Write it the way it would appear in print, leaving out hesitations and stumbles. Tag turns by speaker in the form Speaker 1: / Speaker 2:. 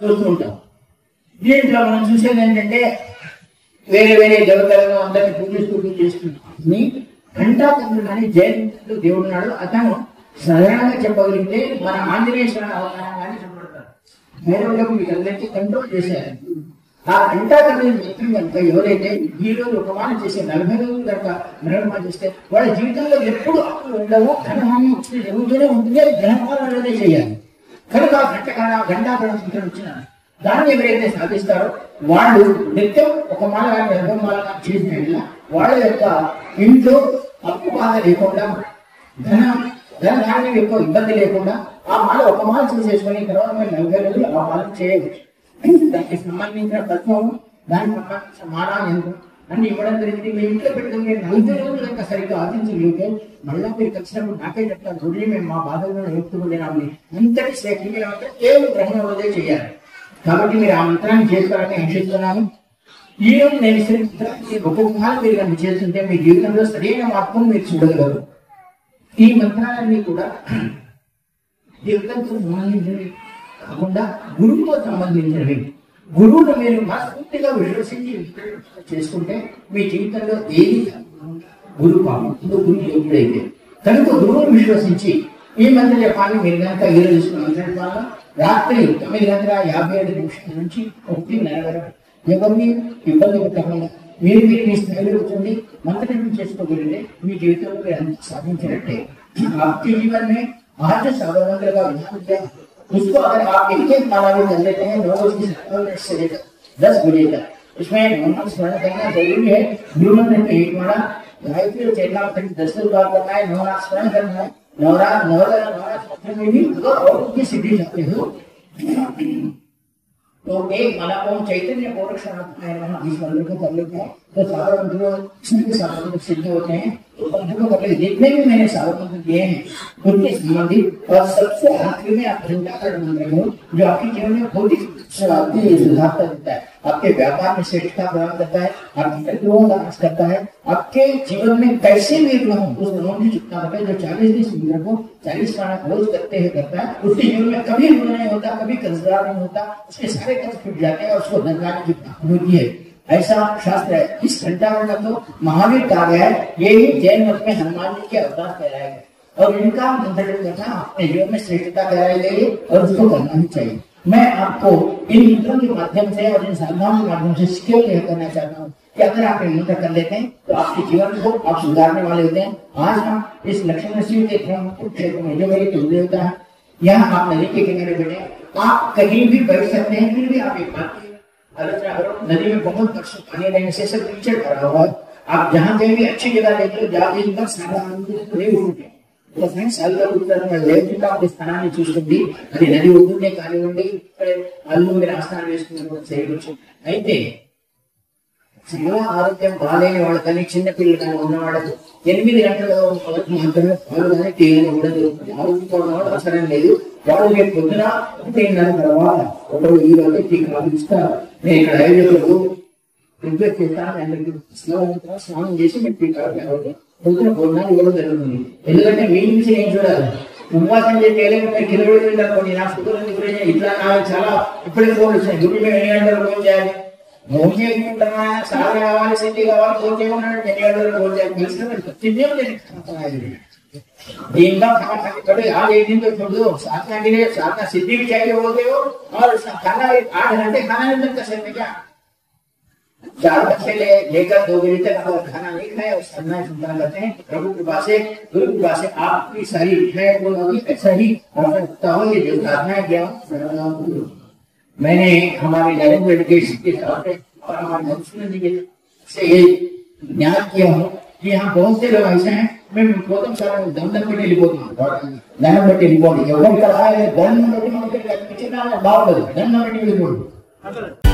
Speaker 1: చూస్తూ ఉంటాం. దీంట్లో మనం చూసేది ఏంటంటే వేరే వేరే దేవతలను అందరినీ పూజిస్తూ చేస్తుంది. ఘంటాకర్ణుడు అని జయంతుడు దేవుడు ఉన్నాడు. అతను సాధారణంగా చెప్పగలిగితే మన ఆంజనేయ స్వామి అవతారంగానే చెప్పబడతారు. భైరవులకు వీళ్ళందరికీ కంట్రోల్ చేశారు. ఆ ఘంటాకర్ణుని మిత్రం కనుక ఎవరైతే ఈ రోజు ఒక మాట చేసే 40 రోజులు కనుక మరణమా చేస్తే వాళ్ళ జీవితంలో ఎప్పుడు అప్పులు ఉండవు, ధనహాని జరుగుతూనే ఉంటుంది. అది ధనహారాలనే చేయాలి. కనుక ఘంటాకరణ మిత్రం వచ్చిన దాన్ని ఎవరైతే సాధిస్తారో వాళ్ళు నిత్యం ఒక మాల కానీ 20 మాల కానీ చేసిన వాళ్ళ యొక్క ఇంట్లో అప్పు బాధ లేకుండా ధనానికి ఎక్కువ ఇబ్బంది లేకుండా ఆ మాల ఒక మాల చేసేసుకుని తర్వాత 40 రోజులు ఆ మాల చేయవచ్చు. దానికి సంబంధించిన తత్వము, దానికి సంబంధించిన మాల యంత్రం అన్ని ఇవ్వడం జరిగింది. మీ ఇంట్లో పెట్టుకుని 40 రోజులు కనుక సరిగ్గా ఆర్జించగలిగితే మళ్ళా మీరు కలిసినప్పుడు నాకే చెప్తాను, రోజు మేము మా బాధలను ఎత్తుకుంటున్నామని. అంతటి శ్రేష్ఠమైన మంత్రం కేవలం గ్రహణ రోజే చేయాలి. కాబట్టి మీరు ఆ మంత్రాన్ని చేస్తారని ఆశిస్తున్నాను. ఈ రోజు నేను ఒక్కొక్క కాలం మీరు కనుక చేస్తుంటే మీ జీవితంలో సరైన మార్పును మీరు చూడగలరు. ఈ మంత్రాలన్నీ కూడా దేవుడితో సంబంధించినవి కాకుండా గురువుతో సంబంధించినవి. గురువును మీరు మనస్ఫూర్తిగా విశ్వసించి చేసుకుంటే మీ జీవితంలో ఏది గురువు పాపం గురువు ఎప్పుడైతే కనుక గురువును విశ్వసించి ఈ మంత్ర జపాన్ని మీరు కనుక ఈ రోజు మంత్ర జపాలను రాత్రి 9:57 నుంచి 1:30 వరకు ఎవరిని ఇబ్బంది పెట్టకుండా మీరు మీ స్థాయిలో కూర్చొని మంత్రం చేసుకోగలిగితే మీ జీవితంలో మీరు అంత సాధించినట్టే. आपके जीवन में आज सागर मंत्र का विधान क्या है उसको अगर आप एक माला में कर लेते हैं 9 से लेकर 10 बजे तक, इसमें नाम स्मरण करना जरूरी है। गुरु मंत्र की एक माला गायत्री और चैतन्य मंत्र 10 बार करना है, 9 रात स्मरण करना है। नवरात्र में भी और की सिद्धि चाहते हो तो एक माला को चैतन्य प्रोडक्शन इस मंत्र को कर लेते हैं तो सागर मंत्र सिद्ध होते हैं। जितने भी मैंने सागर मंत्र दिए हैं उनके संबंधित और सबसे आखिरी में आप घंटाकरण मंत्र हो जो आपके जीवन में बहुत ही सुधार देता है, आपके व्यापार में श्रेष्ठता प्रदान करता है, आपकी शत्रुओं का नाश करता है, आपके जीवन में कैसे भी ऋण उस ऋण की चुकता होता है। जो 40 दिन मंत्र को 40 पाना रोज करते हैं करता है उसके जीवन में कभी ऋण नहीं होता, कभी कर्जदार नहीं होता, उसके सारे कर्ज छूट जाते हैं और उसको धन लाने की प्राप्ति होती है। ऐसा शास्त्र है। इस घंटाकरण को महावीर कहा गया है। यही जैन मत में हनुमान जी के अवतार कहलाए गए और इनका मंत्र करना अपने जीवन में श्रेष्ठता कराई गई और उसको करना ही चाहिए। मैं आपको इन मंत्रों के माध्यम से और इन साधनाओं के माध्यम से क्यों यह करना चाहता हूँ कि अगर आप ये मंत्र कर लेते हैं तो आपके जीवन को आप सुधारने वाले होते हैं। आज हम इस लक्ष्मण शिव के क्षेत्र में जो मेरे कुल देवता है यहाँ आप नदी के किनारे बैठे, आप कहीं भी बैठ सकते हैं, फिर भी आप एक बात आलोचना करो। नदी में बहुत वर्षों पानी रहने से सब कीचड़ भरा हुआ है। आप जहाँ कहीं भी अच्छी जगह देखो जहाँ दिन भर सारा లేకుండా స్థానాన్ని చూస్తుంది. అది నది ఒడ్డునే కానివ్వండి, అల్లు మీరు ఆస్థానం వేసుకున్న చేయవచ్చు. అయితే చాలా ఆరోగ్యం బాగాలేని వాళ్ళు కానీ చిన్న పిల్లలు కానీ ఉన్నవాళ్ళకు 8 గంటల వరకు మాత్రమే పాలు కానీ టీ కానీ కూడా దొరుకుతుంది. ఆరోగ్యంతో ఉన్నవాడు అవసరం లేదు. వాళ్ళు రేపు పొద్దున 1:30 తర్వాత ఒకరు ఈ రోజు టీ కాఫీ ఇస్తారు. నేను ఇక్కడ ఐదుగురు రిక్వెస్ట్ చేస్తాను, అందరికీ స్నానం చేసి మీరు టీ కాఫీ పొద్దున భోజనాలు ఇవ్వడం జరుగుతుంది. ఎందుకంటే మీ నుంచి నేను చూడాలి. ఉపవాసం చేసి కిలోమీటర్లు కొన్ని నా సుఖాన్ని గురించి ఇట్లా నాకు చాలా ఇప్పటికీ ఫోన్ వచ్చినాయి. గుడి మేము 8 గంటలకు ఫోన్ చేయాలి, ఫోన్ చేయకుంటున్నా సార్ కావాలి, సిద్ధి కావాలి, ఫోన్ చేయకుండా 8 గంటలకు ఫోన్ చేయాలి. దీంట్లో आज एक दिन तो छोड़ दो, साधना के लिए साधना सिद्धि भी चाहिए होते हो और खाना 8 घंटे खाना नहीं मिलता सर में क्या 4 बजे लेकर 2 बजे तक अगर खाना नहीं खाए और साधना सुनता करते हैं प्रभु कृपा से गुरु कृपा से आपकी सारी इच्छाएं पूर्ण होगी। ऐसा ही आवश्यकता हो ये जो साधना किया मैंने हमारे नरेंद्र मेडिकेशन के तौर पर और हमारे मधुसूदन जी से ये ज्ञान किया हूँ कि यहाँ बहुत से लोग ऐसे हैं। मैं गौतम सारा दंडन बेटे रिपोर्ट दंडन बेटे रिपोर्ट दंडन बेटे रिपोर्ट